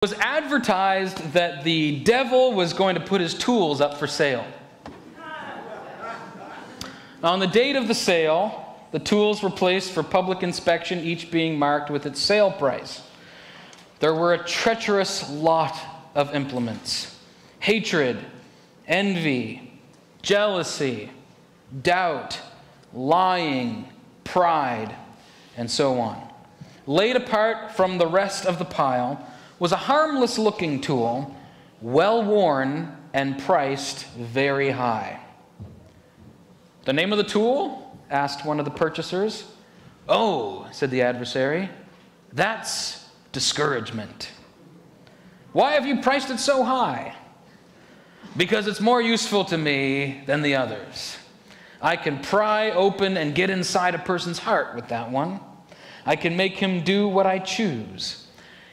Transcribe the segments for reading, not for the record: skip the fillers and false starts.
was advertised that the devil was going to put his tools up for sale. On the date of the sale, the tools were placed for public inspection, each being marked with its sale price. There were a treacherous lot of implements: hatred, envy, jealousy, doubt, lying, pride, and so on. Laid apart from the rest of the pile was a harmless-looking tool, well-worn and priced very high. "The name of the tool?" asked one of the purchasers. "Oh," said the adversary, "that's discouragement." "Why have you priced it so high?" "Because it's more useful to me than the others. I can pry open and get inside a person's heart with that one. I can make him do what I choose.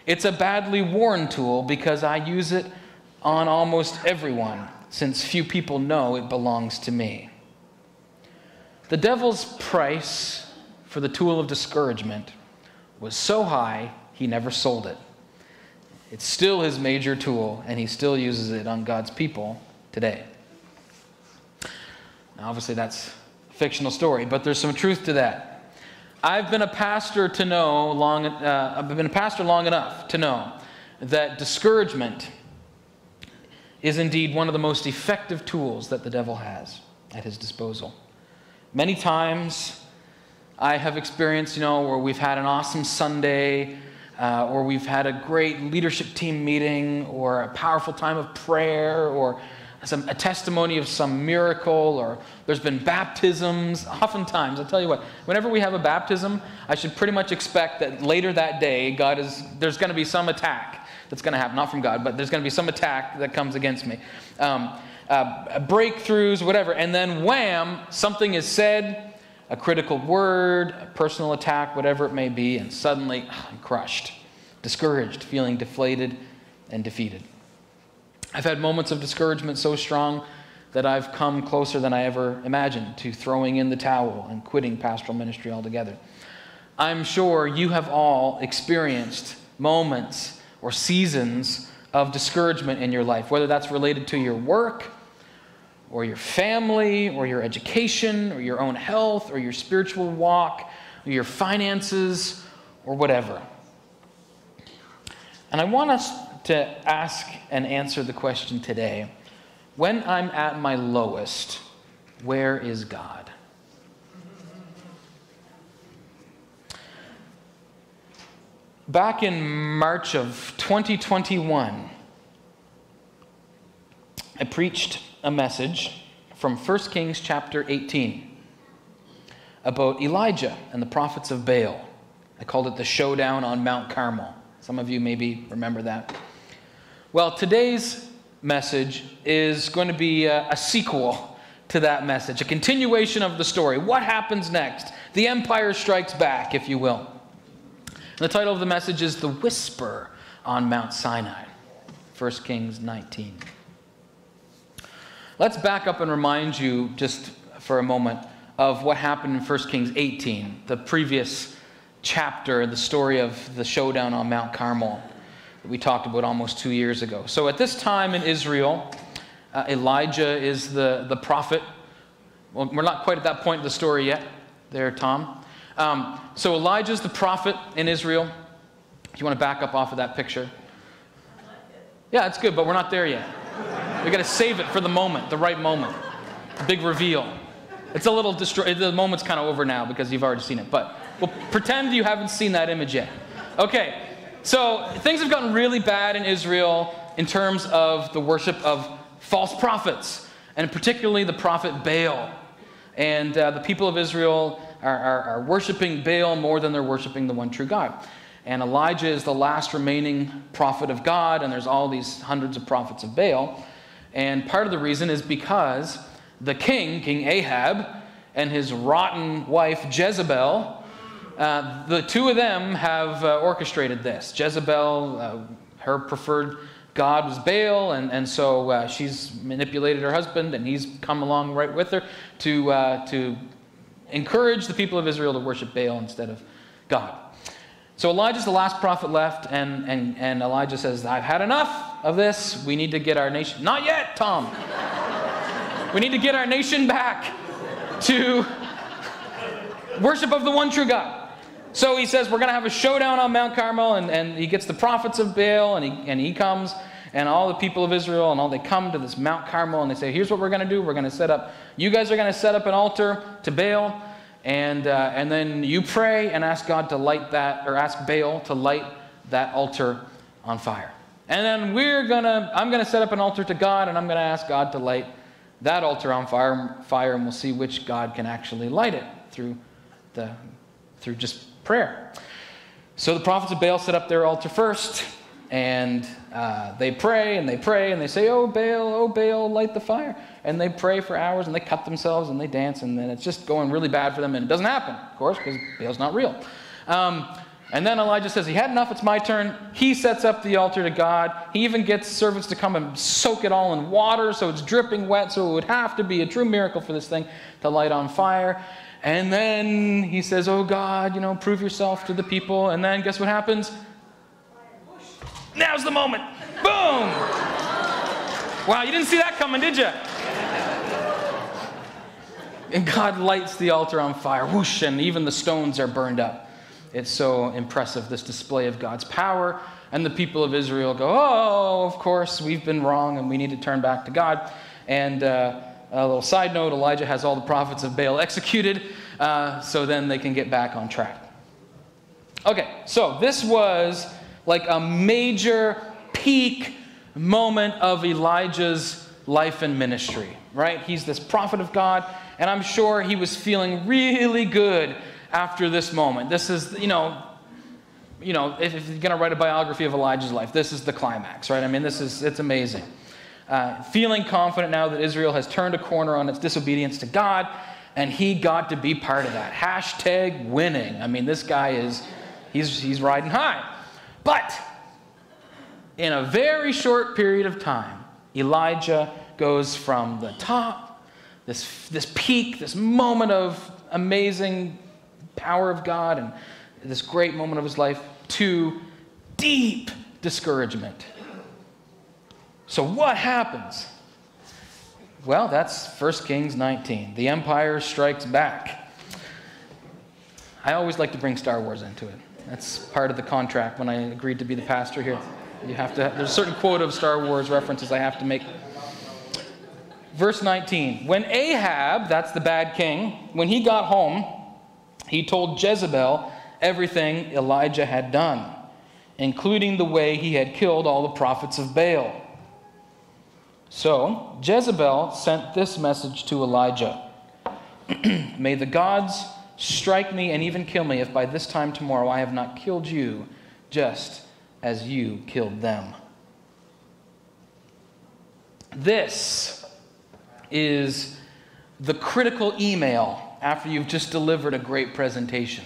It's a badly worn tool because I use it on almost everyone, since few people know it belongs to me." The devil's price for the tool of discouragement was so high, he never sold it. It's still his major tool, and he still uses it on God's people today. Now, obviously, that's a fictional story, but there's some truth to that. I've been a pastor long enough to know that discouragement is indeed one of the most effective tools that the devil has at his disposal. Many times I have experienced, where we've had an awesome Sunday, or we've had a great leadership team meeting, or a powerful time of prayer, or a testimony of some miracle, or there's been baptisms. Oftentimes, I'll tell you what, whenever we have a baptism, I should pretty much expect that later that day, there's going to be some attack that's going to happen. Not from God, but there's going to be some attack that comes against me. Breakthroughs, whatever. And then wham, something is said, a critical word, a personal attack, whatever it may be, and suddenly I'm crushed, discouraged, feeling deflated and defeated. I've had moments of discouragement so strong that I've come closer than I ever imagined to throwing in the towel and quitting pastoral ministry altogether. I'm sure you have all experienced moments or seasons of discouragement in your life, whether that's related to your work or your family or your education or your own health or your spiritual walk or your finances or whatever. And I want us to ask and answer the question today: when I'm at my lowest, where is God? Back in March of 2021, I preached a message from 1 Kings chapter 18 about Elijah and the prophets of Baal. I called it the showdown on Mount Carmel. Some of you maybe remember that. Well, today's message is going to be a sequel to that message, a continuation of the story. What happens next? The empire strikes back, if you will. The title of the message is The Whisper on Mount Sinai, 1 Kings 19. Let's back up and remind you just for a moment of what happened in 1 Kings 18, the previous chapter, the story of the showdown on Mount Carmel that we talked about almost 2 years ago. So at this time in Israel, Elijah is the prophet. Well, we're not quite at that point in the story yet there, Tom. So Elijah's the prophet in Israel. If you want to back up off of that picture. Yeah, it's good, but we're not there yet. We got to save it for the moment, the right moment. Big reveal. It's a little the moment's kind of over now because you've already seen it, but we'll pretend you haven't seen that image yet. Okay, so things have gotten really bad in Israel in terms of the worship of false prophets, and particularly the prophet Baal. And the people of Israel are worshiping Baal more than they're worshiping the one true God. And Elijah is the last remaining prophet of God, and there's all these hundreds of prophets of Baal. And part of the reason is because the king, King Ahab, and his rotten wife Jezebel, the two of them have orchestrated this. Jezebel, her preferred god was Baal, and so she's manipulated her husband, and he's come along right with her to encourage the people of Israel to worship Baal instead of God. So Elijah's the last prophet left, and Elijah says, I've had enough of this. We need to get our nation. Not yet, Tom. We need to get our nation back to worship of the one true God. So he says, we're going to have a showdown on Mount Carmel, and he gets the prophets of Baal, and he comes, and all the people of Israel, and all they come to this Mount Carmel, and they say, here's what we're going to do. We're going to set up, you guys are going to set up an altar to Baal, and then you pray and ask God to light that, or ask Baal to light that altar on fire. And then I'm going to set up an altar to God, and I'm going to ask God to light that altar on fire, and we'll see which God can actually light it through just prayer. So the prophets of Baal set up their altar first, and they pray, and they say, oh Baal, light the fire. And they pray for hours, and they cut themselves, and they dance, and then it's just going really bad for them, and it doesn't happen, of course, because Baal's not real. And then Elijah says, he had enough, it's my turn. He sets up the altar to God. He even gets servants to come and soak it all in water, so it's dripping wet, so it would have to be a true miracle for this thing to light on fire. And then he says, oh God, prove yourself to the people. And then guess what happens? Now's the moment. Boom! Wow, you didn't see that coming, did you? And God lights the altar on fire. Whoosh, and even the stones are burned up. It's so impressive, this display of God's power. And the people of Israel go, oh, of course, we've been wrong, and we need to turn back to God. And a little side note, Elijah has all the prophets of Baal executed, so then they can get back on track. Okay, so this was like a major peak moment of Elijah's life and ministry, right? He's this prophet of God, and I'm sure he was feeling really good after this moment. This is, if you're going to write a biography of Elijah's life, this is the climax, right? I mean, it's amazing. Feeling confident now that Israel has turned a corner on its disobedience to God, and he got to be part of that. Hashtag winning. I mean, this guy he's riding high. But in a very short period of time, Elijah goes from the top, this peak, this moment of amazing power of God and this great moment of his life, to deep discouragement. So what happens? Well, that's 1 Kings 19. The empire strikes back. I always like to bring Star Wars into it. That's part of the contract when I agreed to be the pastor here. There's a certain quota of Star Wars references I have to make. Verse 19. When Ahab, that's the bad king, when he got home, he told Jezebel everything Elijah had done, including the way he had killed all the prophets of Baal. So Jezebel sent this message to Elijah. May the gods strike me and even kill me if by this time tomorrow I have not killed you just as you killed them. This is the critical email after you've just delivered a great presentation.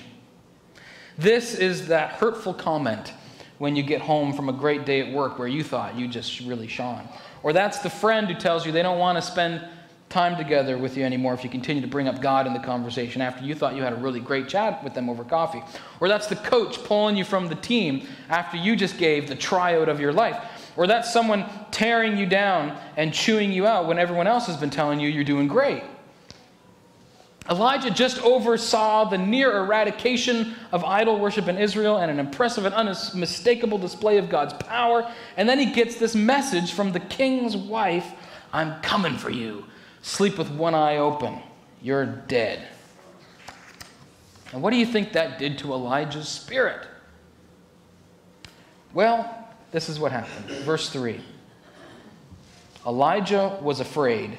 This is that hurtful comment when you get home from a great day at work where you thought you just really shone. Or that's the friend who tells you they don't want to spend time together with you anymore if you continue to bring up God in the conversation after you thought you had a really great chat with them over coffee. Or that's the coach pulling you from the team after you just gave the tryout of your life. Or that's someone tearing you down and chewing you out when everyone else has been telling you you're doing great. Elijah just oversaw the near eradication of idol worship in Israel and an impressive and unmistakable display of God's power. And then he gets this message from the king's wife, I'm coming for you. Sleep with one eye open. You're dead. And what do you think that did to Elijah's spirit? Well, this is what happened. Verse 3. Elijah was afraid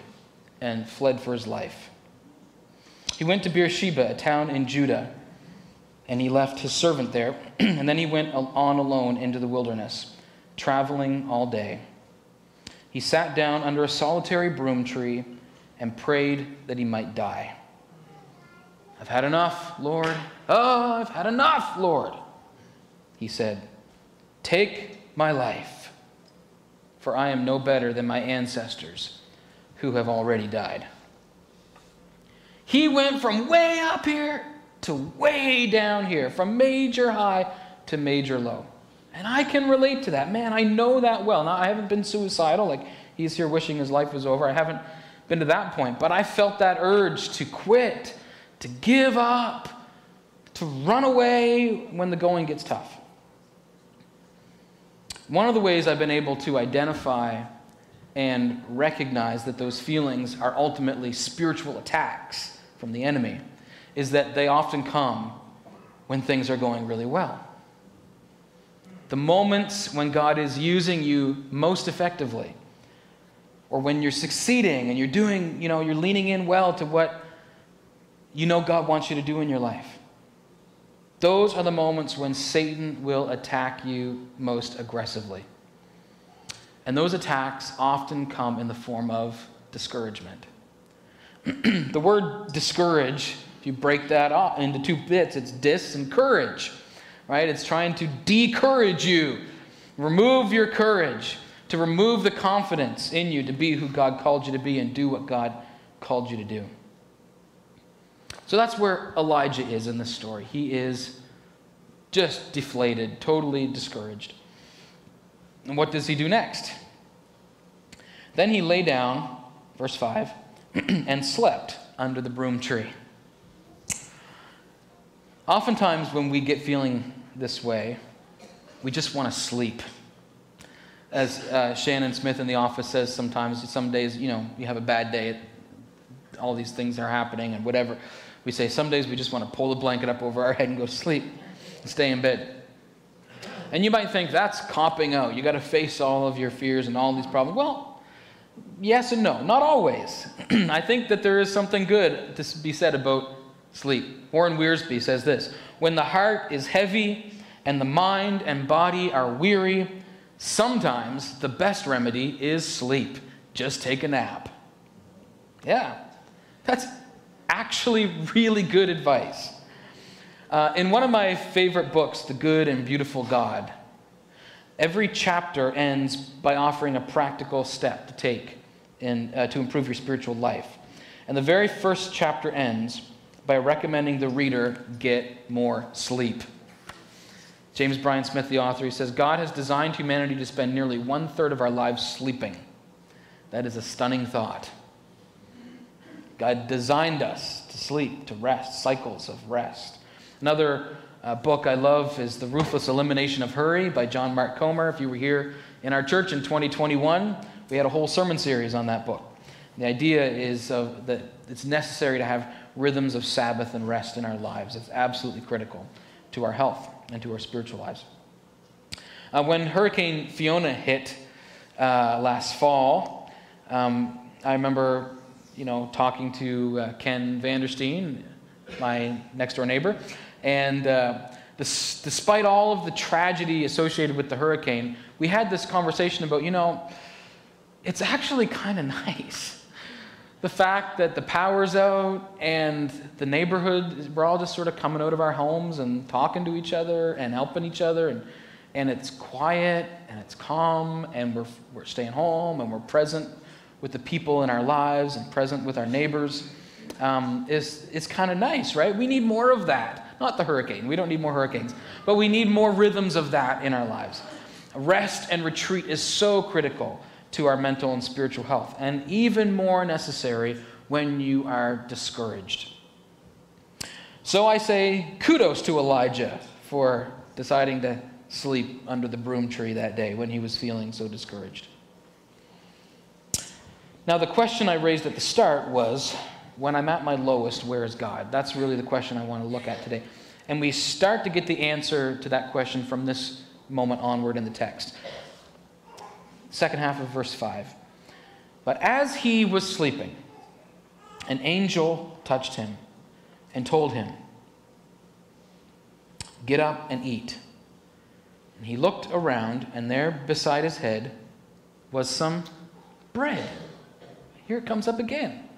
and fled for his life. He went to Beersheba, a town in Judah, and he left his servant there, and then he went on alone into the wilderness, traveling all day. He sat down under a solitary broom tree and prayed that he might die. I've had enough, Lord. Oh, I've had enough, Lord. He said, take my life, for I am no better than my ancestors who have already died. He went from way up here to way down here, from major high to major low. And I can relate to that. Man, I know that well. Now, I haven't been suicidal, like he's here wishing his life was over. I haven't been to that point. But I felt that urge to quit, to give up, to run away when the going gets tough. One of the ways I've been able to identify and recognize that those feelings are ultimately spiritual attacks from the enemy is that they often come when things are going really well. The moments when God is using you most effectively, or when you're succeeding and you're doing, you're leaning in well to what God wants you to do in your life. Those are the moments when Satan will attack you most aggressively. And those attacks often come in the form of discouragement. The word discourage, if you break that off into two bits, it's dis and courage, right? It's trying to decourage you, remove your courage, to remove the confidence in you to be who God called you to be and do what God called you to do. So that's where Elijah is in this story. He is just deflated, totally discouraged. And what does he do next? Then he lay down, verse 5, and slept under the broom tree. Oftentimes when we get feeling this way, we just want to sleep. As Shannon Smith in the office says sometimes, some days, you have a bad day, all these things are happening and whatever. We say some days we just want to pull the blanket up over our head and go to sleep and stay in bed. And you might think that's copping out. You got to face all of your fears and all these problems. Well, yes and no, not always. I think that there is something good to be said about sleep. Warren Wiersbe says this: when the heart is heavy and the mind and body are weary, sometimes the best remedy is sleep. Just take a nap. Yeah, that's actually really good advice. In one of my favorite books, The Good and Beautiful God, every chapter ends by offering a practical step to take to improve your spiritual life. And the very first chapter ends by recommending the reader get more sleep. James Bryan Smith, the author, he says, God has designed humanity to spend nearly 1/3 of our lives sleeping. That is a stunning thought. God designed us to sleep, to rest, cycles of rest. Another book I love is The Ruthless Elimination of Hurry by John Mark Comer. If you were here in our church in 2021, we had a whole sermon series on that book. The idea is that it's necessary to have rhythms of Sabbath and rest in our lives. It's absolutely critical to our health and to our spiritual lives. When Hurricane Fiona hit last fall, I remember talking to Ken Vandersteen, my next-door neighbor, and despite all of the tragedy associated with the hurricane, we had this conversation about, it's actually kind of nice. The fact that the power's out and the neighborhood, we're all just sort of coming out of our homes and talking to each other and helping each other, and it's quiet and it's calm, and we're staying home and we're present with the people in our lives and present with our neighbors. It's kind of nice, right? We need more of that. Not the hurricane. We don't need more hurricanes. But we need more rhythms of that in our lives. Rest and retreat is so critical to our mental and spiritual health, and even more necessary when you are discouraged. So I say kudos to Elijah for deciding to sleep under the broom tree that day when he was feeling so discouraged. Now, the question I raised at the start was, when I'm at my lowest, where is God? That's really the question I want to look at today. And we start to get the answer to that question from this moment onward in the text. Second half of verse 5. But as he was sleeping, an angel touched him and told him, "Get up and eat." And he looked around, and there beside his head was some bread. Here it comes up again.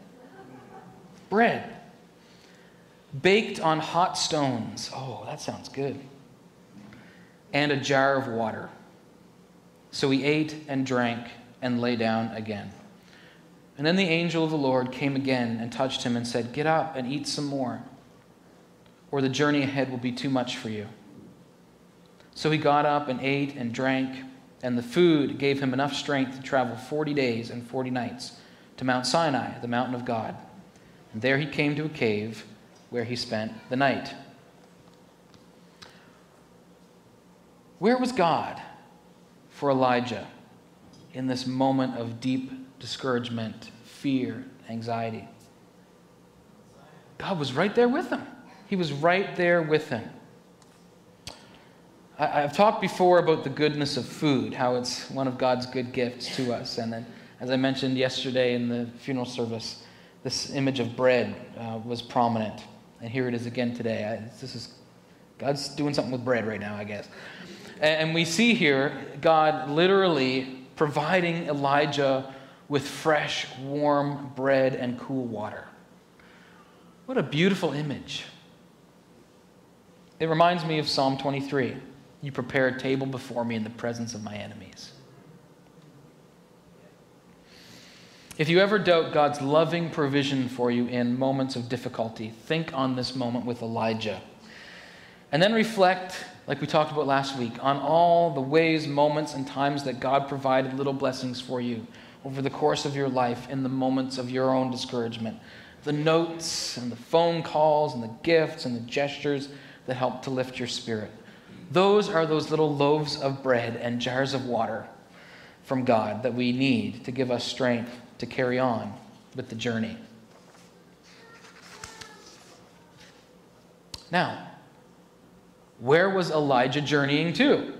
Bread. Baked on hot stones. Oh, that sounds good. And a jar of water. So he ate and drank and lay down again. And then the angel of the Lord came again and touched him and said, "Get up and eat some more, or the journey ahead will be too much for you." So he got up and ate and drank, and the food gave him enough strength to travel 40 days and 40 nights to Mount Sinai, the mountain of God. And there he came to a cave where he spent the night. Where was God for Elijah in this moment of deep discouragement, fear, anxiety? God was right there with him. He was right there with him. I've talked before about the goodness of food, how it's one of God's good gifts to us. And then, as I mentioned yesterday in the funeral service, this image of bread was prominent. And here it is again today. God's doing something with bread right now, I guess. And we see here God literally providing Elijah with fresh, warm bread and cool water. What a beautiful image. It reminds me of Psalm 23. You prepare a table before me in the presence of my enemies. If you ever doubt God's loving provision for you in moments of difficulty, think on this moment with Elijah. And then reflect, like we talked about last week, on all the ways, moments, and times that God provided little blessings for you over the course of your life in the moments of your own discouragement. The notes and the phone calls and the gifts and the gestures that help to lift your spirit. Those are those little loaves of bread and jars of water from God that we need to give us strength to carry on with the journey. Now, where was Elijah journeying to?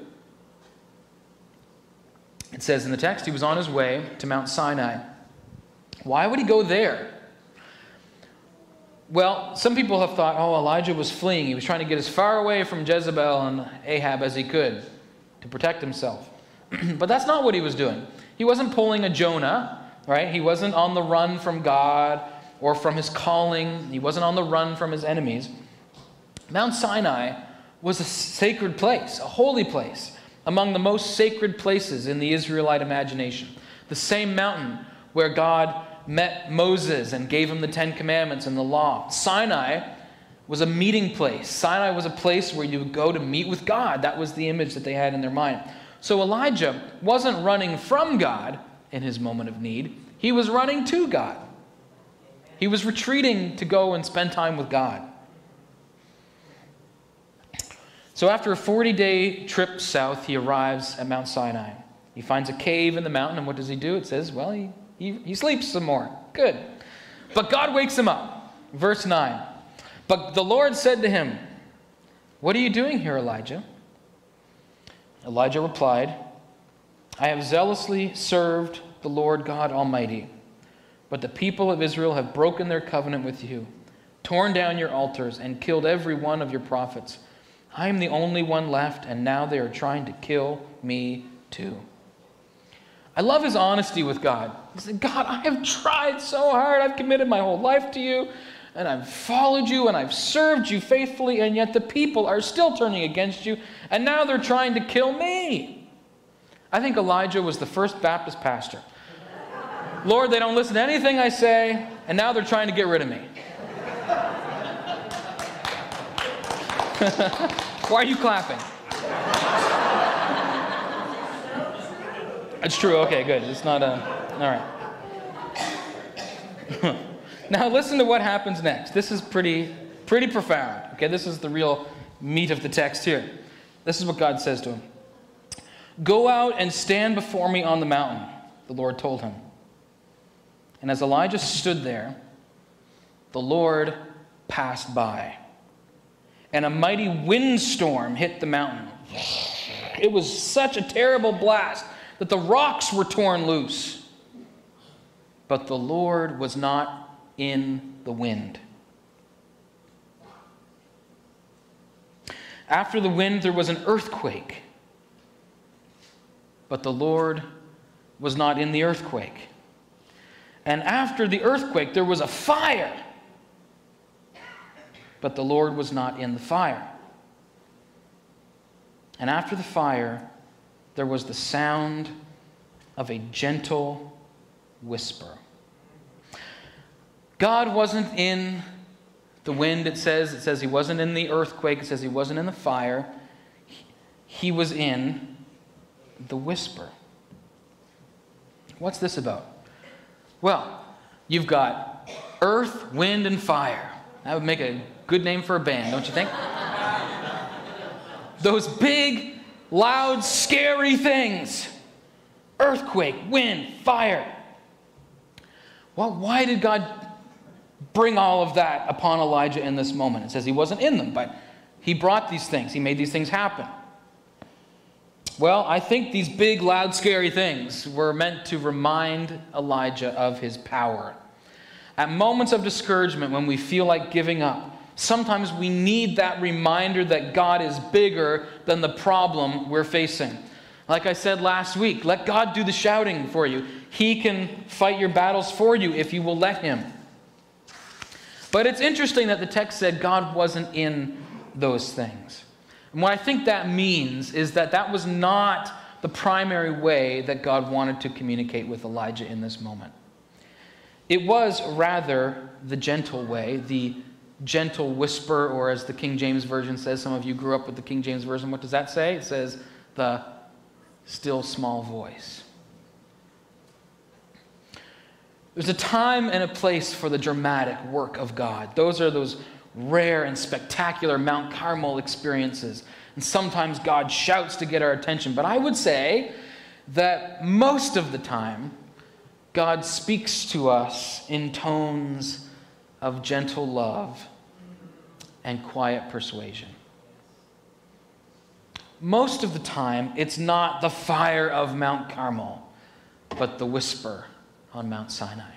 It says in the text, he was on his way to Mount Sinai. Why would he go there? Well, some people have thought, Elijah was fleeing. He was trying to get as far away from Jezebel and Ahab as he could to protect himself. But that's not what he was doing. He wasn't pulling a Jonah, right? He wasn't on the run from God or from his calling. He wasn't on the run from his enemies. Mount Sinai was a sacred place, a holy place, among the most sacred places in the Israelite imagination. The same mountain where God met Moses and gave him the 10 Commandments and the law. Sinai was a meeting place. Sinai was a place where you would go to meet with God. That was the image that they had in their mind. So Elijah wasn't running from God in his moment of need. He was running to God. He was retreating to go and spend time with God. So after a 40-day trip south, he arrives at Mount Sinai. He finds a cave in the mountain, and what does he do? It says, well, he sleeps some more. Good. But God wakes him up. Verse 9. But the Lord said to him, "What are you doing here, Elijah?" Elijah replied, "I have zealously served the Lord God Almighty, but the people of Israel have broken their covenant with you, torn down your altars, and killed every one of your prophets. I am the only one left, and now they are trying to kill me too." I love his honesty with God. He said, God, I have tried so hard. I've committed my whole life to you, and I've followed you, and I've served you faithfully, and yet the people are still turning against you, and now they're trying to kill me. I think Elijah was the first Baptist pastor. Lord, they don't listen to anything I say, and now they're trying to get rid of me. Why are you clapping? It's true. Okay, good. It's not a... All right. Now listen to what happens next. This is pretty profound. Okay, this is the real meat of the text here. This is what God says to him. "Go out and stand before me on the mountain," the Lord told him. And as Elijah stood there, the Lord passed by, and a mighty windstorm hit the mountain. It was such a terrible blast that the rocks were torn loose. But the Lord was not in the wind. After the wind, there was an earthquake. But the Lord was not in the earthquake. And after the earthquake, there was a fire. But the Lord was not in the fire. And after the fire, there was the sound of a gentle whisper. God wasn't in the wind, it says. It says he wasn't in the earthquake. It says he wasn't in the fire. he was in the whisper. What's this about? Well, you've got earth, wind, and fire. That would make a good name for a band, don't you think? Those big, loud, scary things. Earthquake, wind, fire. Well, why did God bring all of that upon Elijah in this moment? It says he wasn't in them, but he brought these things. He made these things happen. Well, I think these big, loud, scary things were meant to remind Elijah of his power. At moments of discouragement, when we feel like giving up, sometimes we need that reminder that God is bigger than the problem we're facing. Like I said last week, let God do the shouting for you. He can fight your battles for you if you will let him. But it's interesting that the text said God wasn't in those things. And what I think that means is that that was not the primary way that God wanted to communicate with Elijah in this moment. It was rather the gentle way, the gentle whisper, or as the King James Version says, some of you grew up with the King James Version, what does that say? It says, the still small voice. There's a time and a place for the dramatic work of God. Those are those rare and spectacular Mount Carmel experiences. And sometimes God shouts to get our attention. But I would say that most of the time, God speaks to us in tones of gentle love and quiet persuasion. Most of the time, it's not the fire of Mount Carmel, but the whisper on Mount Sinai,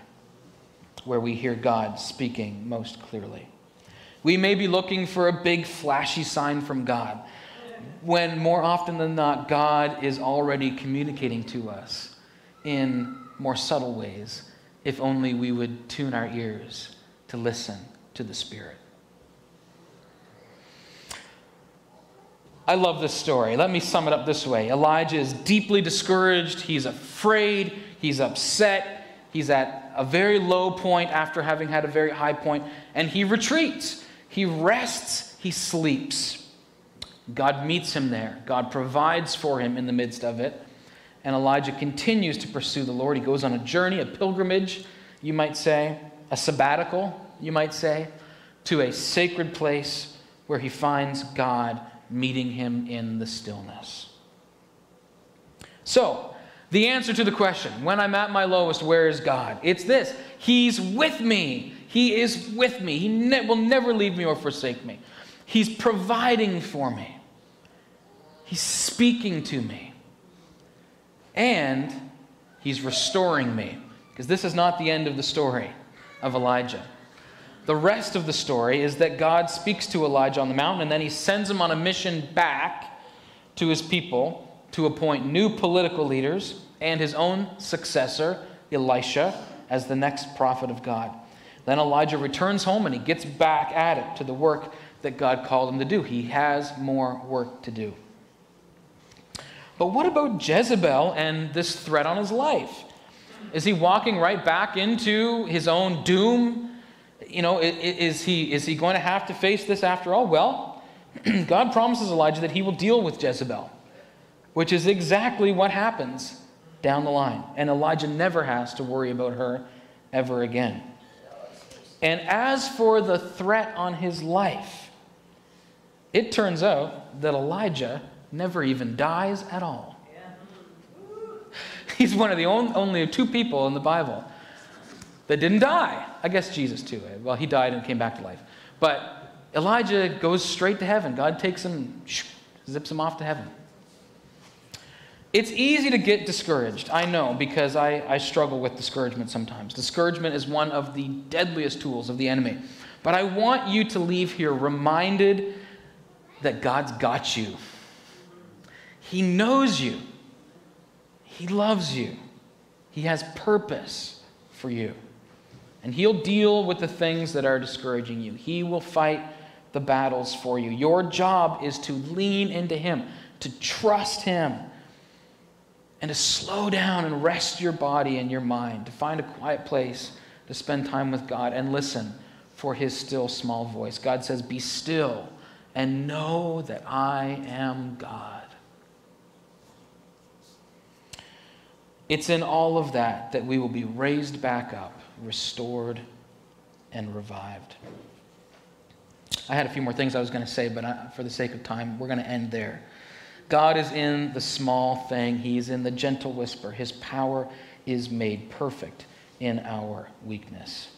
where we hear God speaking most clearly. We may be looking for a big, flashy sign from God, when more often than not, God is already communicating to us in more subtle ways, if only we would tune our ears to listen to the Spirit. I love this story. Let me sum it up this way. Elijah is deeply discouraged. He's afraid. He's upset. He's at a very low point after having had a very high point. And he retreats. He rests. He sleeps. God meets him there. God provides for him in the midst of it. And Elijah continues to pursue the Lord. He goes on a journey, a pilgrimage, you might say, a sabbatical, you might say, to a sacred place where he finds God meeting him in the stillness. So, the answer to the question, when I'm at my lowest, where is God? It's this: He's with me. He is with me. He will never leave me or forsake me. He's providing for me. He's speaking to me. And he's restoring me. Because this is not the end of the story of Elijah. The rest of the story is that God speaks to Elijah on the mountain, and then he sends him on a mission back to his people to appoint new political leaders and his own successor, Elisha, as the next prophet of God. Then Elijah returns home and he gets back at it, to the work that God called him to do. He has more work to do. But what about Jezebel and this threat on his life? Is he walking right back into his own doom? You know, is he going to have to face this after all? Well, God promises Elijah that he will deal with Jezebel, which is exactly what happens down the line. And Elijah never has to worry about her ever again. And as for the threat on his life, it turns out that Elijah never even dies at all. He's one of the only two people in the Bible that didn't die. I guess Jesus too. Well, he died and came back to life. But Elijah goes straight to heaven. God takes him, zips him off to heaven. It's easy to get discouraged, I know, because I struggle with discouragement sometimes. Discouragement is one of the deadliest tools of the enemy. But I want you to leave here reminded that God's got you. He knows you. He loves you. He has purpose for you. And he'll deal with the things that are discouraging you. He will fight the battles for you. Your job is to lean into him, to trust him, and to slow down and rest your body and your mind, to find a quiet place to spend time with God and listen for his still small voice. God says, "Be still and know that I am God." It's in all of that that we will be raised back up, restored, and revived. I had a few more things I was going to say, but for the sake of time, we're going to end there. God is in the small thing. He's in the gentle whisper. His power is made perfect in our weakness.